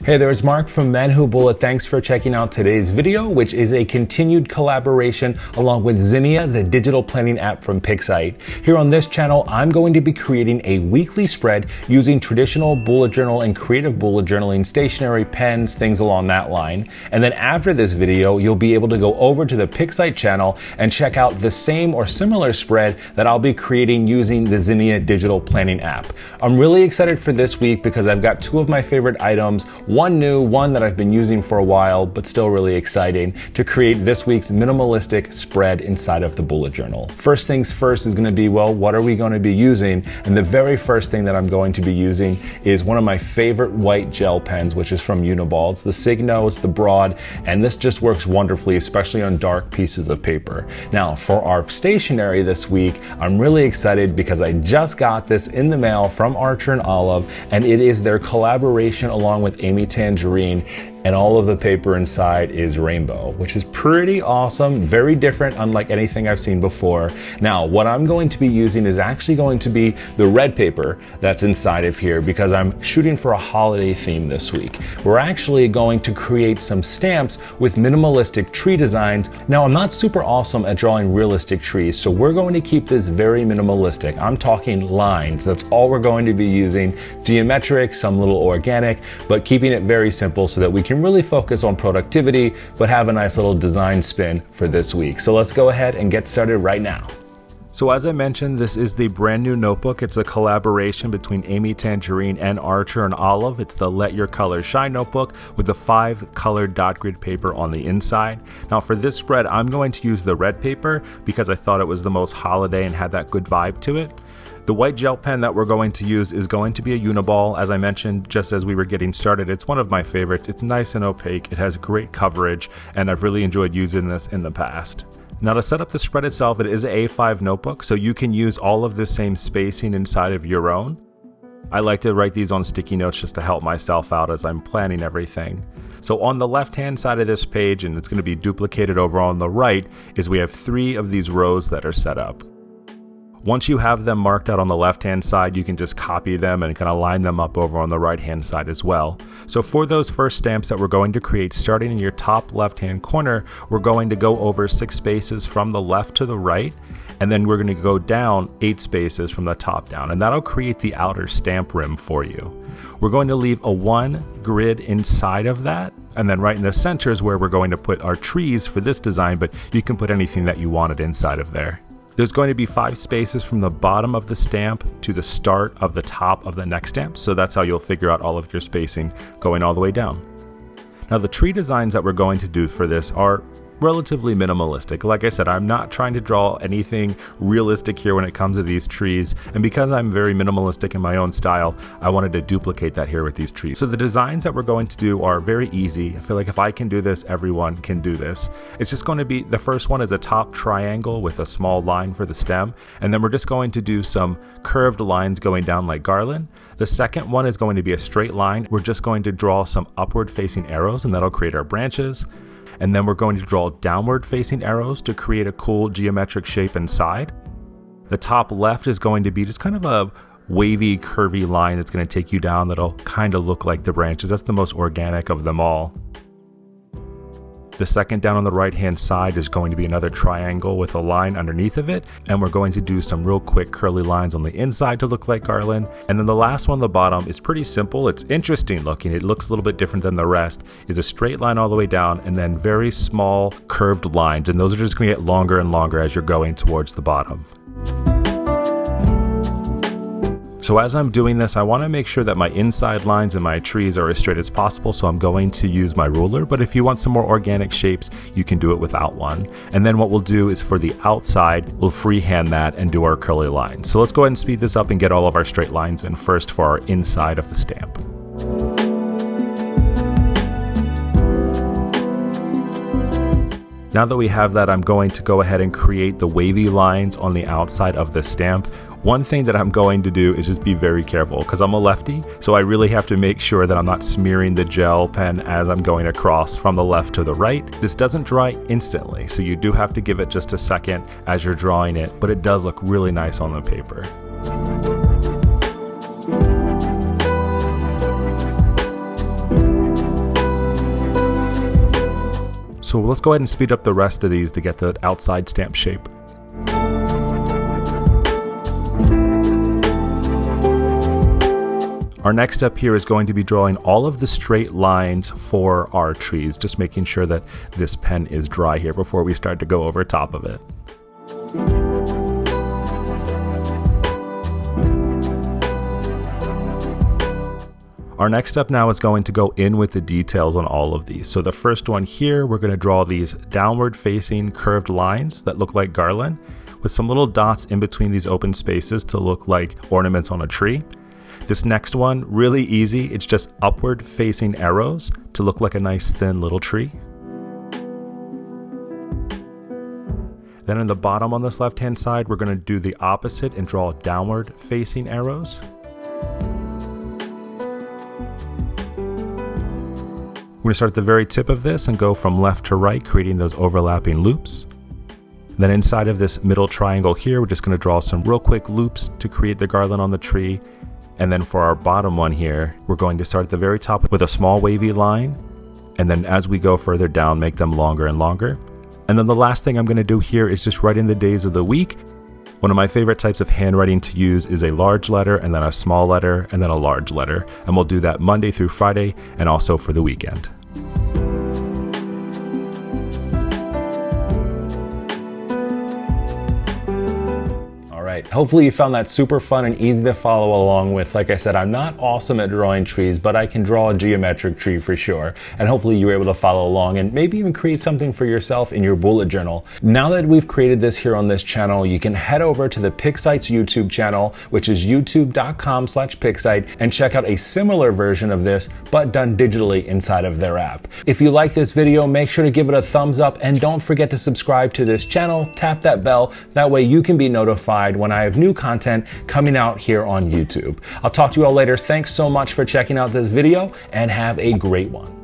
Hey there, it's Mark from MENWHOBULLET. Thanks for checking out today's video, which is a continued collaboration along with Zinnia, the digital planning app from Pixite. Here on this channel, I'm going to be creating a weekly spread using traditional bullet journal and creative bullet journaling, stationery, pens, things along that line. And then after this video, you'll be able to go over to the Pixite channel and check out the same or similar spread that I'll be creating using the Zinnia Digital Planning app. I'm really excited for this week because I've got two of my favorite items, one new, one that I've been using for a while, but still really exciting, to create this week's minimalistic spread inside of the bullet journal. First things first is going to be, well, what are we going to be using? And the very first thing that I'm going to be using is one of my favorite white gel pens, which is from Uniball. It's the Signo, it's the broad, and this just works wonderfully, especially on dark pieces of paper. Now, for our stationery this week, I'm really excited because I just got this in the mail from Archer and Olive, and it is their collaboration along with Tangerine, and all of the paper inside is rainbow, which is pretty awesome, very different, unlike anything I've seen before. Now, what I'm going to be using is actually going to be the red paper that's inside of here because I'm shooting for a holiday theme this week. We're actually going to create some stamps with minimalistic tree designs. Now, I'm not super awesome at drawing realistic trees, so we're going to keep this very minimalistic. I'm talking lines. That's all we're going to be using. Geometric, some little organic, but keeping it very simple so that we can really focus on productivity, but have a nice little design spin for this week. So let's go ahead and get started right now. So as I mentioned, this is the brand new notebook. It's a collaboration between Tangerine and Archer and Olive. It's the Let Your Colors Shine notebook with the 5 colored dot grid paper on the inside. Now for this spread, I'm going to use the red paper because I thought it was the most holiday and had that good vibe to it. The white gel pen that we're going to use is going to be a uniball. As I mentioned just as we were getting started, it's one of my favorites. It's nice and opaque, it has great coverage, and I've really enjoyed using this in the past. Now to set up the spread itself, it is an A5 notebook, so you can use all of the same spacing inside of your own. I like to write these on sticky notes just to help myself out as I'm planning everything. So on the left-hand side of this page, and it's going to be duplicated over on the right, is we have 3 of these rows that are set up. Once you have them marked out on the left-hand side, you can just copy them and kind of line them up over on the right-hand side as well. So for those first stamps that we're going to create, starting in your top left-hand corner, we're going to go over 6 spaces from the left to the right, and then we're going to go down 8 spaces from the top down, and that'll create the outer stamp rim for you. We're going to leave a 1 grid inside of that, and then right in the center is where we're going to put our trees for this design, but you can put anything that you wanted inside of there. There's going to be 5 spaces from the bottom of the stamp to the start of the top of the next stamp, so that's how you'll figure out all of your spacing going all the way down. Now the tree designs that we're going to do for this are relatively minimalistic. Like I said, I'm not trying to draw anything realistic here when it comes to these trees, and because I'm very minimalistic in my own style, I wanted to duplicate that here with these trees. So the designs that we're going to do are very easy. I feel like if I can do this, everyone can do this. It's just going to be, the first one is a top triangle with a small line for the stem, and then we're just going to do some curved lines going down like garland. The second one is going to be a straight line. We're just going to draw some upward facing arrows, and that'll create our branches. And then we're going to draw downward facing arrows to create a cool geometric shape inside. The top left is going to be just kind of a wavy, curvy line that's going to take you down that'll kind of look like the branches. That's the most organic of them all. The second down on the right hand side is going to be another triangle with a line underneath of it, and we're going to do some real quick curly lines on the inside to look like garland. And then the last one on the bottom is pretty simple. It's interesting looking. It looks a little bit different than the rest. Is a straight line all the way down and then very small curved lines, and those are just going to get longer and longer as you're going towards the bottom. So as I'm doing this, I want to make sure that my inside lines and my trees are as straight as possible, so I'm going to use my ruler, but if you want some more organic shapes, you can do it without one. And then what we'll do is for the outside, we'll freehand that and do our curly lines. So let's go ahead and speed this up and get all of our straight lines in first for our inside of the stamp. Now that we have that, I'm going to go ahead and create the wavy lines on the outside of the stamp. One thing that I'm going to do is just be very careful because I'm a lefty, so I really have to make sure that I'm not smearing the gel pen as I'm going across from the left to the right. This doesn't dry instantly, so you do have to give it just a second as you're drawing it, but it does look really nice on the paper. So let's go ahead and speed up the rest of these to get the outside stamp shape. Our next step here is going to be drawing all of the straight lines for our trees, just making sure that this pen is dry here before we start to go over top of it. Our next step now is going to go in with the details on all of these. So the first one here, we're going to draw these downward facing curved lines that look like garland with some little dots in between these open spaces to look like ornaments on a tree. This next one, really easy. It's just upward facing arrows to look like a nice thin little tree. Then in the bottom on this left-hand side, we're going to do the opposite and draw downward facing arrows. We're going to start at the very tip of this and go from left to right, creating those overlapping loops. Then inside of this middle triangle here, we're just going to draw some real quick loops to create the garland on the tree. And then for our bottom one here, we're going to start at the very top with a small wavy line. And then as we go further down, make them longer and longer. And then the last thing I'm going to do here is just write in the days of the week. One of my favorite types of handwriting to use is a large letter and then a small letter and then a large letter. And we'll do that Monday through Friday and also for the weekend. Hopefully you found that super fun and easy to follow along with. Like I said, I'm not awesome at drawing trees, but I can draw a geometric tree for sure. And hopefully you were able to follow along and maybe even create something for yourself in your bullet journal. Now that we've created this here on this channel, you can head over to the Pixite's YouTube channel, which is youtube.com/Pixite, and check out a similar version of this, but done digitally inside of their app. If you like this video, make sure to give it a thumbs up and don't forget to subscribe to this channel, tap that bell, that way you can be notified when I have new content coming out here on YouTube. I'll talk to you all later. Thanks so much for checking out this video and have a great one.